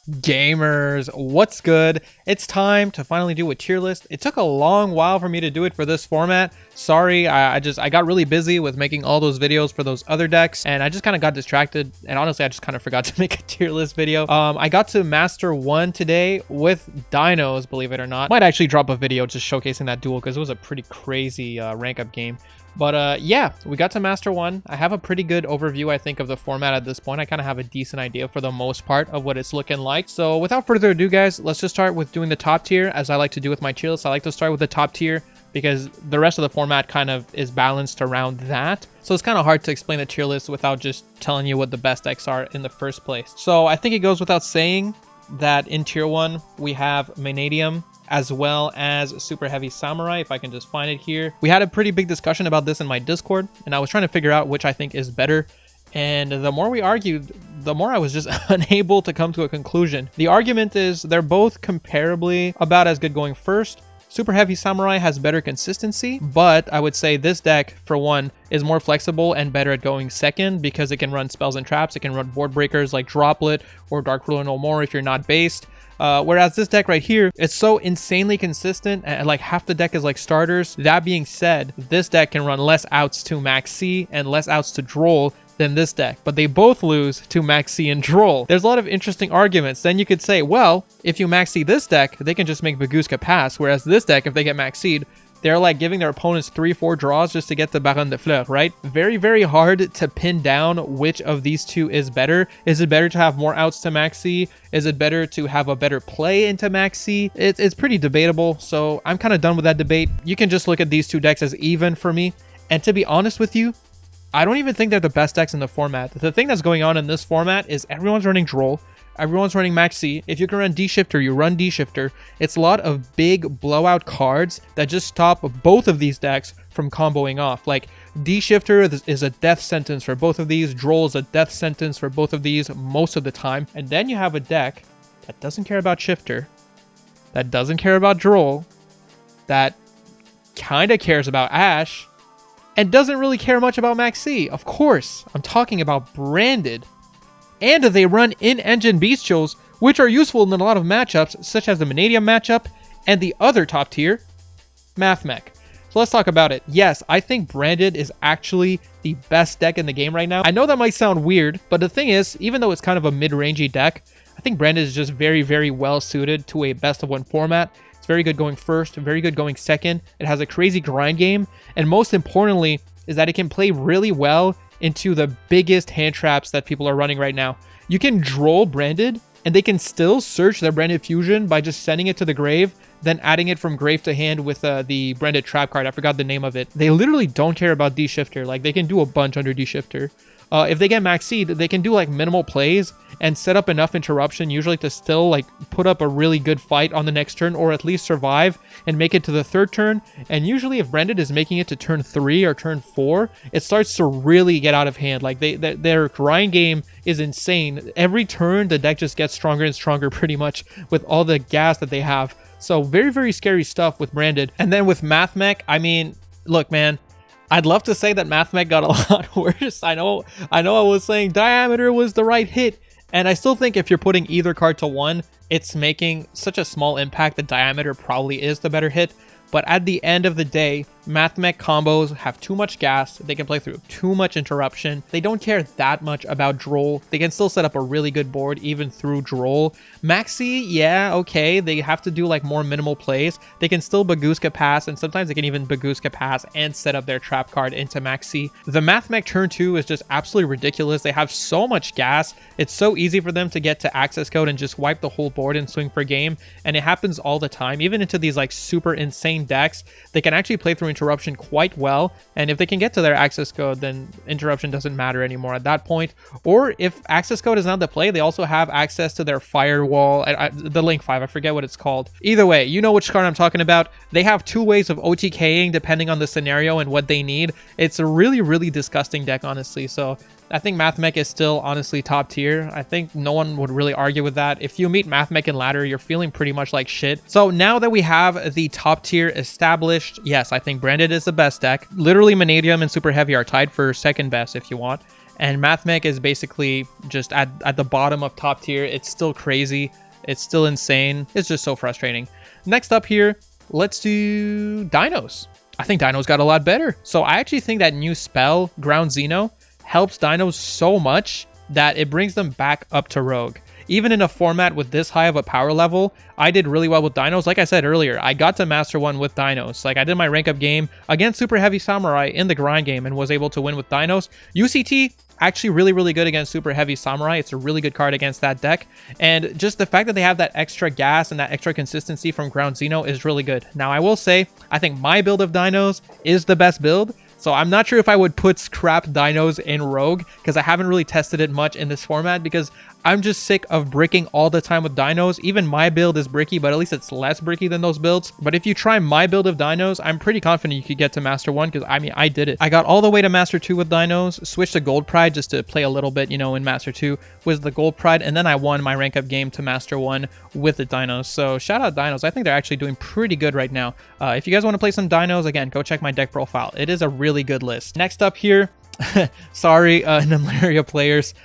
Gamers, what's good? It's time to finally do a tier list. It took a long while for me to do it for this format. Sorry, I got really busy with making all those videos for those other decks, and I just kind of got distracted, and honestly I just kind of forgot to make a tier list video. I got to Master 1 today with Dinos, believe it or not. Might actually drop a video just showcasing that duel because it was a pretty crazy rank up game. But yeah, we got to Master 1. I have a pretty good overview, I think, of the format at this point. I kind of have a decent idea for the most part of what it's looking like. So without further ado, guys, let's just start with doing the top tier, as I like to do with my tier list. I like to start with the top tier because the rest of the format kind of is balanced around that. So it's kind of hard to explain the tier list without just telling you what the best decks are in the first place. So I think it goes without saying that in tier 1, we have Vanadium, as well as Super Heavy Samurai, if I can just find it here. We had a pretty big discussion about this in my Discord, and I was trying to figure out which I think is better. And the more we argued, the more I was just unable to come to a conclusion. The argument is they're both comparably about as good going first. Super Heavy Samurai has better consistency, but I would say this deck, for one, is more flexible and better at going second because it can run spells and traps. It can run board breakers like Droplet or Dark Ruler No More if you're not based. Whereas this deck right here, it's so insanely consistent and like half the deck is like starters. That being said, this deck can run less outs to Max C and less outs to Droll than this deck, but they both lose to Max C and Droll. There's a lot of interesting arguments. Then you could say, well, if you Max C this deck, they can just make Baguska pass, whereas this deck, if they get Max C'd, they're like giving their opponents 3-4 draws just to get the Baron de Fleur, right? Very, very hard to pin down which of these two is better. Is it better to have more outs to Max C? Is it better to have a better play into Max C? It's pretty debatable, so I'm kind of done with that debate. You can just look at these two decks as even for me. And to be honest with you, I don't even think they're the best decks in the format. The thing that's going on in this format is everyone's running Droll. Everyone's running Max C. If you can run D-Shifter, you run D-Shifter. It's a lot of big blowout cards that just stop both of these decks from comboing off. Like, D-Shifter is a death sentence for both of these. Droll is a death sentence for both of these most of the time. And then you have a deck that doesn't care about Shifter, that doesn't care about Droll, that kind of cares about Ash, and doesn't really care much about Max C. Of course, I'm talking about Branded. And they run in-engine bestials, which are useful in a lot of matchups, such as the Vanadium matchup and the other top tier, Mathmech. So let's talk about it. Yes, I think Branded is actually the best deck in the game right now. I know that might sound weird, but the thing is, even though it's kind of a mid-rangey deck, I think Branded is just very, very well suited to a best-of-one format. It's very good going first, very good going second. It has a crazy grind game, and most importantly is that it can play really well into the biggest hand traps that people are running right now. You can Droll Branded, and they can still search their Branded Fusion by just sending it to the grave, then adding it from grave to hand with the Branded Trap card. I forgot the name of it. They literally don't care about D-Shifter. Like, they can do a bunch under D-Shifter. If they get Max C'd, they can do like minimal plays and set up enough interruption usually to still like put up a really good fight on the next turn, or at least survive and make it to the third turn. And usually if Branded is making it to turn 3 or turn 4, it starts to really get out of hand. Like their grind game is insane. Every turn the deck just gets stronger and stronger pretty much with all the gas that they have. So very, very scary stuff with Branded. And then with Mathmech, I mean, look, man, I'd love to say that Mathmech got a lot worse. I know I was saying Diameter was the right hit, and I still think if you're putting either card to 1, it's making such a small impact that Diameter probably is the better hit. But at the end of the day, Mathmech combos have too much gas. They can play through too much interruption. They don't care that much about Droll. They can still set up a really good board even through Droll. Max C, yeah, okay. They have to do like more minimal plays. They can still Baguska pass, and sometimes they can even Baguska pass and set up their trap card into Max C. The Mathmech turn 2 is just absolutely ridiculous. They have so much gas. It's so easy for them to get to access code and just wipe the whole board and swing for game. And it happens all the time. Even into these like super insane decks, they can actually play through interruption quite well, and if they can get to their access code, then interruption doesn't matter anymore at that point. Or if access code is not the play, they also have access to their firewall, the Link 5, I forget what it's called. Either way, you know which card I'm talking about. They have 2 ways of OTKing depending on the scenario and what they need. It's a really, really disgusting deck, honestly. So I think Mathmech is still honestly top tier. I think no one would really argue with that. If you meet Mathmech in ladder, you're feeling pretty much like shit. So now that we have the top tier established, yes, I think Branded is the best deck. Literally Vanadium and Super Heavy are tied for second best if you want. and Mathmech is basically just at the bottom of top tier. It's still crazy. It's still insane. It's just so frustrating. Next up here, let's do Dinos. I think Dinos got a lot better. So I actually think that new spell, Ground Xeno, helps Dinos so much that it brings them back up to Rogue. Even in a format with this high of a power level, I did really well with Dinos. Like I said earlier, I got to Master 1 with Dinos. Like I did my rank up game against Super Heavy Samurai in the grind game and was able to win with Dinos. UCT, actually really good against Super Heavy Samurai. It's a really good card against that deck. And just the fact that they have that extra gas and that extra consistency from Ground Xeno is really good. Now I will say, I think my build of Dinos is the best build. So I'm not sure if I would put scrap Dinos in Rogue because I haven't really tested it much in this format because I'm just sick of bricking all the time with Dinos. Even my build is bricky, but at least it's less bricky than those builds. But if you try my build of Dinos, I'm pretty confident you could get to Master 1 because I mean, I did it. I got all the way to Master 2 with Dinos, switched to Gold Pride just to play a little bit, you know, in Master 2 with the Gold Pride, and then I won my rank up game to Master 1 with the Dinos. So shout out Dinos. I think they're actually doing pretty good right now. If you guys want to play some Dinos, again, go check my deck profile. It is a really good list. Next up here, sorry, Naria players.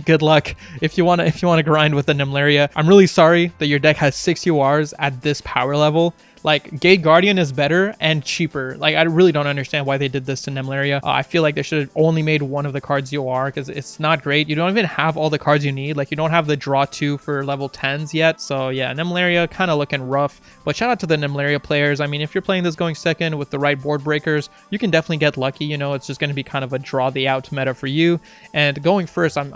Good luck if you wanna grind with the Naria. I'm really sorry that your deck has 6 URs at this power level. Like, Gate Guardian is better and cheaper. Like, I really don't understand why they did this to Naria. I feel like they should have only made one of the cards UR because it's not great. You don't even have all the cards you need. Like, you don't have the draw 2 for level 10s yet. So, yeah, Naria kind of looking rough. But shout out to the Naria players. I mean, if you're playing this going second with the right board breakers, you can definitely get lucky. You know, it's just going to be kind of a draw the out meta for you. And going first, I'm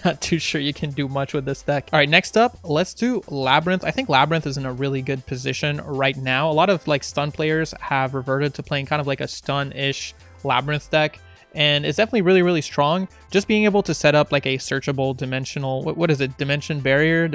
not too sure you can do much with this deck. All right, next up, let's do Labyrinth. I think Labyrinth is in a really good position right now. A lot of like stun players have reverted to playing kind of like a stun-ish Labyrinth deck, and it's definitely really strong. Just being able to set up like a searchable dimensional, what is it, dimensional barrier,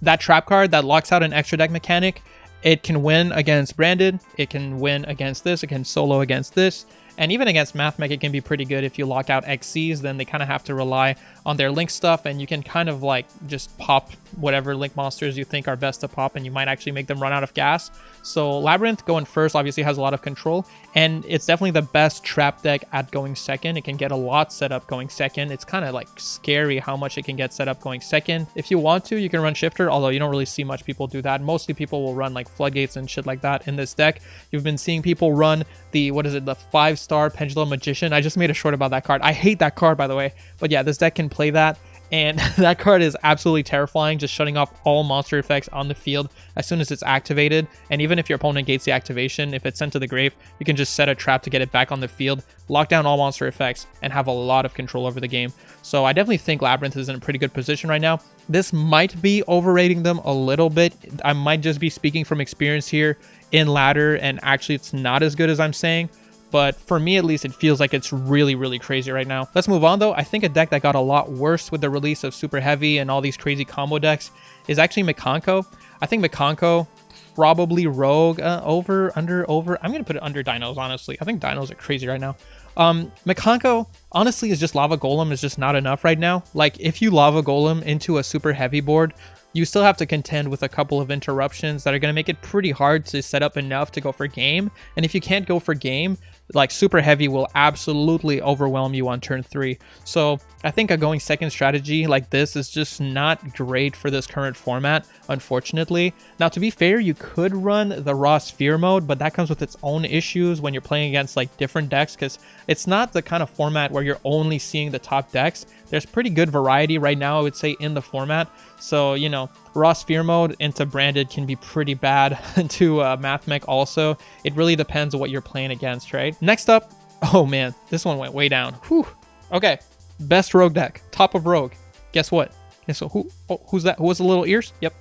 that trap card that locks out an extra deck mechanic. It can win against Branded, it can win against this, it can solo against this, and even against Mathmech it can be pretty good. If you lock out XCs, then they kind of have to rely on their link stuff, and you can kind of like just pop whatever link monsters you think are best to pop, and you might actually make them run out of gas. So Labyrinth going first obviously has a lot of control, and it's definitely the best trap deck at going second. It can get a lot set up going second. It's kind of like scary how much it can get set up going second. If you want to, you can run Shifter, although you don't really see much people do that. Mostly people will run like Floodgates and shit like that in this deck. You've been seeing people run the, what is it, the 5-star Pendulum Magician. I just made a short about that card. I hate that card, by the way, but yeah, this deck can play that. And that card is absolutely terrifying, just shutting off all monster effects on the field as soon as it's activated. And even if your opponent gates the activation, if it's sent to the grave, you can just set a trap to get it back on the field, lock down all monster effects, and have a lot of control over the game. So I definitely think Labyrinth is in a pretty good position right now. This might be overrating them a little bit. I might just be speaking from experience here in ladder, and actually it's not as good as I'm saying. But for me, at least, it feels like it's really crazy right now. Let's move on, though. I think a deck that got a lot worse with the release of Super Heavy and all these crazy combo decks is actually Makono. I think Makono, probably Rogue, over. I'm going to put it under Dinos, honestly. I think Dinos are crazy right now. Makono, honestly, is just Lava Golem is just not enough right now. Like, if you Lava Golem into a Super Heavy board, you still have to contend with a couple of interruptions that are going to make it pretty hard to set up enough to go for game. And if you can't go for game, like Super Heavy will absolutely overwhelm you on turn 3. So I think a going second strategy like this is just not great for this current format, unfortunately. Now, to be fair, you could run the raw sphere mode, but that comes with its own issues when you're playing against like different decks, because it's not the kind of format where you're only seeing the top decks. There's pretty good variety right now, I would say, in the format. So, you know, raw sphere mode into Branded can be pretty bad to Mathmech also. It really depends on what you're playing against, right? Next up, oh man, this one went way down. Whew. Okay, best Rogue deck, top of Rogue. Guess what? So who's that? Who was the little ears? Yep,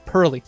Pearly.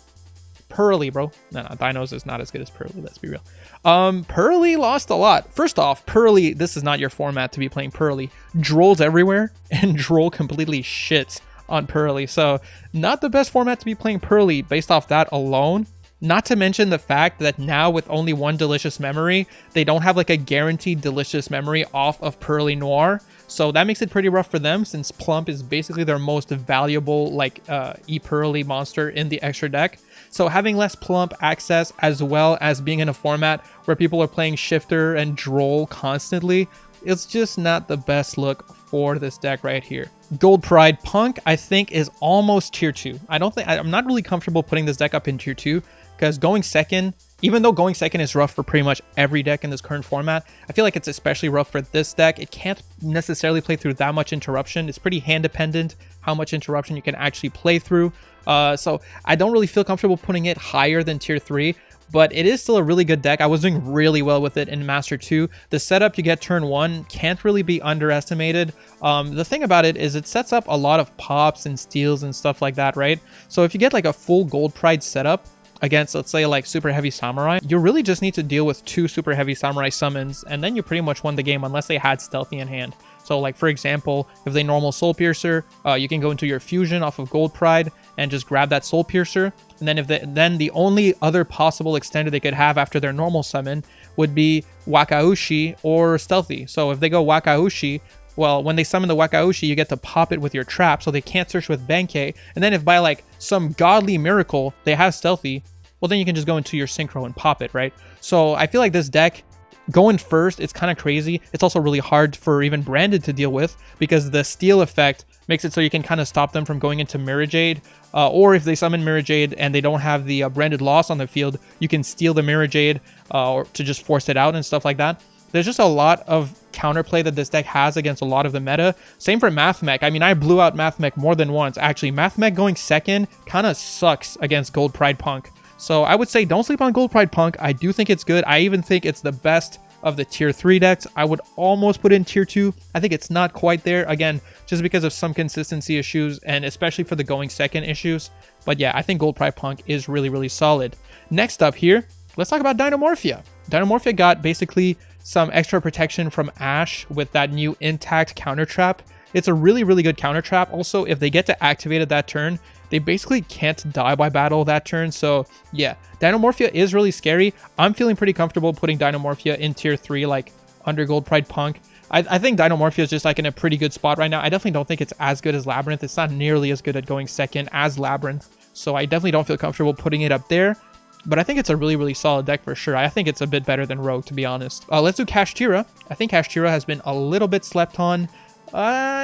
Pearly, bro. No, Dinos is not as good as Pearly, let's be real. Pearly lost a lot. First off, Pearly, this is not your format to be playing Pearly. Droll's everywhere, and Droll completely shits on Pearly. So not the best format to be playing Pearly based off that alone. Not to mention the fact that now with only one Delicious Memory, they don't have like a guaranteed Delicious Memory off of Pearly Noir. So that makes it pretty rough for them, since Plump is basically their most valuable like E-Pearly monster in the extra deck. So having less Plump access, as well as being in a format where people are playing Shifter and Droll constantly, it's just not the best look for this deck right here. Gold Pride Punk, I think, is almost tier 2. I'm not really comfortable putting this deck up in tier 2 because going second, even though going second is rough for pretty much every deck in this current format, I feel like it's especially rough for this deck. It can't necessarily play through that much interruption. It's pretty hand dependent how much interruption you can actually play through. So I don't really feel comfortable putting it higher than tier 3. But it is still a really good deck. I was doing really well with it in Master 2. The setup you get turn 1 can't really be underestimated. The thing about it is it sets up a lot of pops and steals and stuff like that, right? So if you get like a full Gold Pride setup against, let's say, like Super Heavy Samurai, you really just need to deal with 2 Super Heavy Samurai summons, and then you pretty much won the game unless they had Stealthy in hand. So like, for example, if they normal Soul Piercer, you can go into your fusion off of Gold Pride and just grab that Soul Piercer. And then then the only other possible extender they could have after their normal summon would be Wakaushi or Stealthy. So if they go Wakaushi, well, when they summon the Wakaushi, you get to pop it with your trap, so they can't search with Benkei. And then if by like some godly miracle they have Stealthy, well, then you can just go into your Synchro and pop it, right? So I feel like this deck, going first, it's kind of crazy. It's also really hard for even Branded to deal with because the steal effect makes it so you can kind of stop them from going into Mirror Jade. Or if they summon Mirror Jade and they don't have the Branded Loss on the field, you can steal the Mirror Jade or to just force it out and stuff like that. There's just a lot of counterplay that this deck has against a lot of the meta. Same for Mathmech. I mean, I blew out Mathmech more than once. Actually, Mathmech going second kind of sucks against Gold Pride Punk. So I would say don't sleep on Gold Pride Punk. I do think it's good. I even think it's the best of the tier 3 decks. I would almost put in tier 2. I think it's not quite there, again, just because of some consistency issues and especially for the going second issues. But yeah, I think Gold Pride Punk is really, really solid. Next up here, let's talk about Dynamorphia. Dynamorphia got basically some extra protection from Ash with that new intact counter trap. It's a really, really good counter trap. Also, if they get to activate it that turn, they basically can't die by battle that turn. So yeah, Dynamorphia is really scary. I'm feeling pretty comfortable putting Dynamorphia in tier 3, like under Gold Pride Punk. I think Dynamorphia is just like in a pretty good spot right now. I definitely don't think it's as good as Labyrinth. It's not nearly as good at going second as Labyrinth. So I definitely don't feel comfortable putting it up there. But I think it's a really, really solid deck for sure. I think it's a bit better than Rogue, to be honest. Let's do Kashtira. I think Kashtira has been a little bit slept on.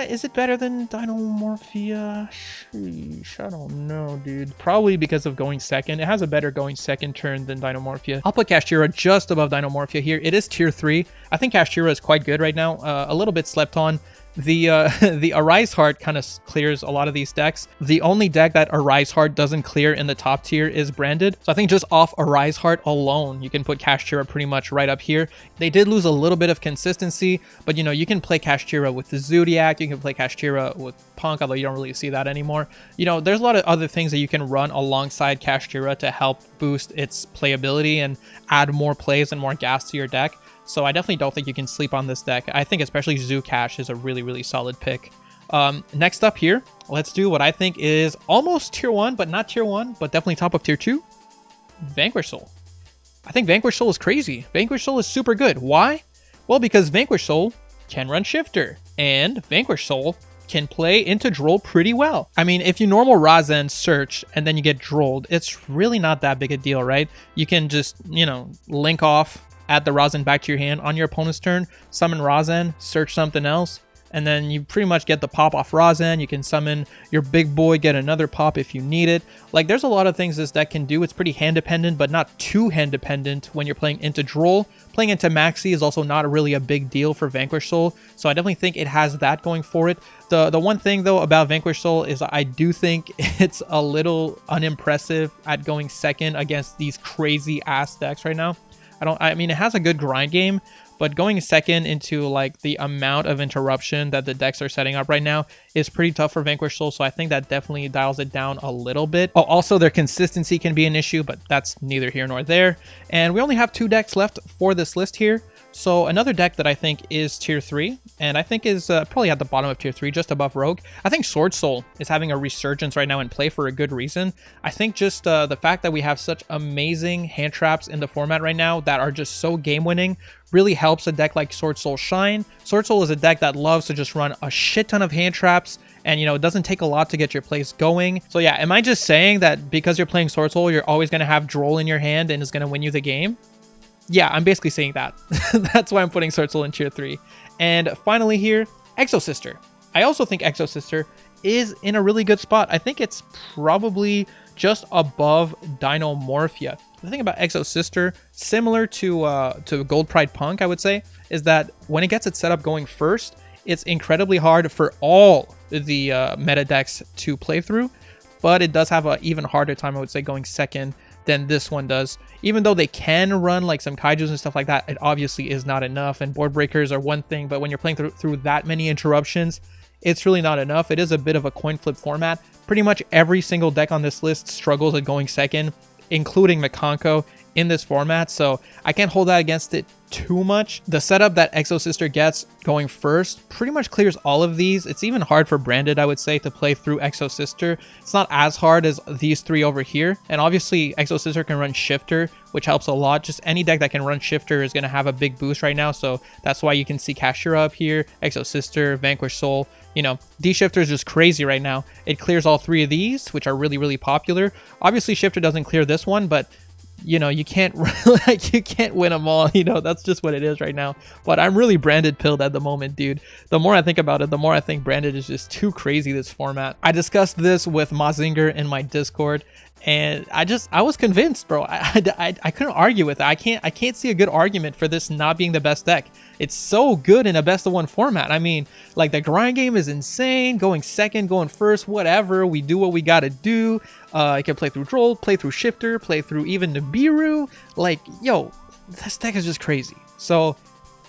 Is it better than Dynamorphia? Sheesh, I don't know, dude. Probably because of going second. It has a better going second turn than Dynamorphia. I'll put Kashtira just above Dynamorphia here. It is tier 3. I think Kashtira is quite good right now. A little bit slept on. The Arise Heart kind of clears a lot of these decks. The only deck that Arise Heart doesn't clear in the top tier is Branded. So I think just off Arise Heart alone, you can put Kashtira pretty much right up here. They did lose a little bit of consistency, but you know, you can play Kashtira with the Zodiac, you can play Kashtira with Punk, although you don't really see that anymore. You know, there's a lot of other things that you can run alongside Kashtira to help boost its playability and add more plays and more gas to your deck. So I definitely don't think you can sleep on this deck. I think especially Zoocash is a really, really solid pick. Next up here, let's do what I think is almost tier 1, but not tier 1, but definitely top of tier 2. Vanquish Soul. I think Vanquish Soul is crazy. Vanquish Soul is super good. Why? Well, because Vanquish Soul can run Shifter, and Vanquish Soul can play into Droll pretty well. I mean, if you normal Razen search and then you get Drolled, it's really not that big a deal, right? You can just, you know, link off, add the Razen back to your hand on your opponent's turn, summon Razen, search something else, and then you pretty much get the pop off Razen. You can summon your big boy, get another pop if you need it. Like, there's a lot of things this deck can do. It's pretty hand dependent, but not too hand dependent when you're playing into Droll. Playing into Maxi is also not really a big deal for Vanquish Soul, so I definitely think it has that going for it. The one thing though about Vanquish Soul is I do think it's a little unimpressive at going second against these crazy ass decks right now. I mean, it has a good grind game, but going second into like the amount of interruption that the decks are setting up right now is pretty tough for Vanquish Soul. So I think that definitely dials it down a little bit. Oh, also their consistency can be an issue, but that's neither here nor there. And we only have 2 decks left for this list here. So another deck that I think is tier 3, and I think is probably at the bottom of tier 3, just above Rogue. I think Swordsoul is having a resurgence right now in play for a good reason. I think just the fact that we have such amazing hand traps in the format right now that are just so game-winning really helps a deck like Swordsoul shine. Swordsoul is a deck that loves to just run a shit ton of hand traps, and you know, it doesn't take a lot to get your plays going. So yeah, am I just saying that because you're playing Swordsoul, you're always going to have Droll in your hand and is going to win you the game? Yeah, I'm basically saying that. That's why I'm putting Swordsoul in tier 3. And finally here, Exosister. I also think Exosister is in a really good spot. I think it's probably just above Dynamorphia. The thing about Exosister, similar to Gold Pride Punk, I would say, is that when it gets its setup going first, it's incredibly hard for all the meta decks to play through, but it does have an even harder time, I would say, going second than this one does. Even though they can run like some kaijus and stuff like that, it obviously is not enough, and board breakers are one thing, but when you're playing through that many interruptions, it's really not enough. It is a bit of a coin flip format. Pretty much every single deck on this list struggles at going second, including Makono in this format, so I can't hold that against it too much. The setup that Exosister gets going first pretty much clears all of these. It's even hard for Branded, I would say, to play through Exosister. It's not as hard as these three over here, and obviously Exosister can run Shifter, which helps a lot. Just any deck that can run Shifter is going to have a big boost right now, so that's why you can see Kashtira up here, Exosister, Vanquish Soul. You know, D-Shifter is just crazy right now. It clears all three of these, which are really, really popular. Obviously, Shifter doesn't clear this one, but you know, you can't like you can't win them all. You know, that's just what it is right now. But I'm really Branded pilled at the moment, dude. The more I think about it, the more I think Branded is just too crazy, this format. I discussed this with Mazinger in my Discord, and I was convinced, bro. I couldn't argue with it. I can't see a good argument for this not being the best deck. It's so good in a best of one format. I mean, like, the grind game is insane. Going second, going first, whatever. We do what we gotta do. I can play through Duel, play through Shifter, play through even Nibiru. Like, yo, this deck is just crazy. So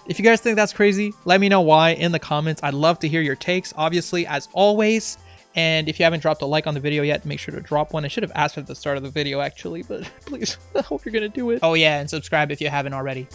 if you guys think that's crazy, let me know why in the comments. I'd love to hear your takes, obviously, as always. And if you haven't dropped a like on the video yet, make sure to drop one. I should have asked at the start of the video, actually, but please, I hope you're gonna do it. Oh yeah, and subscribe if you haven't already.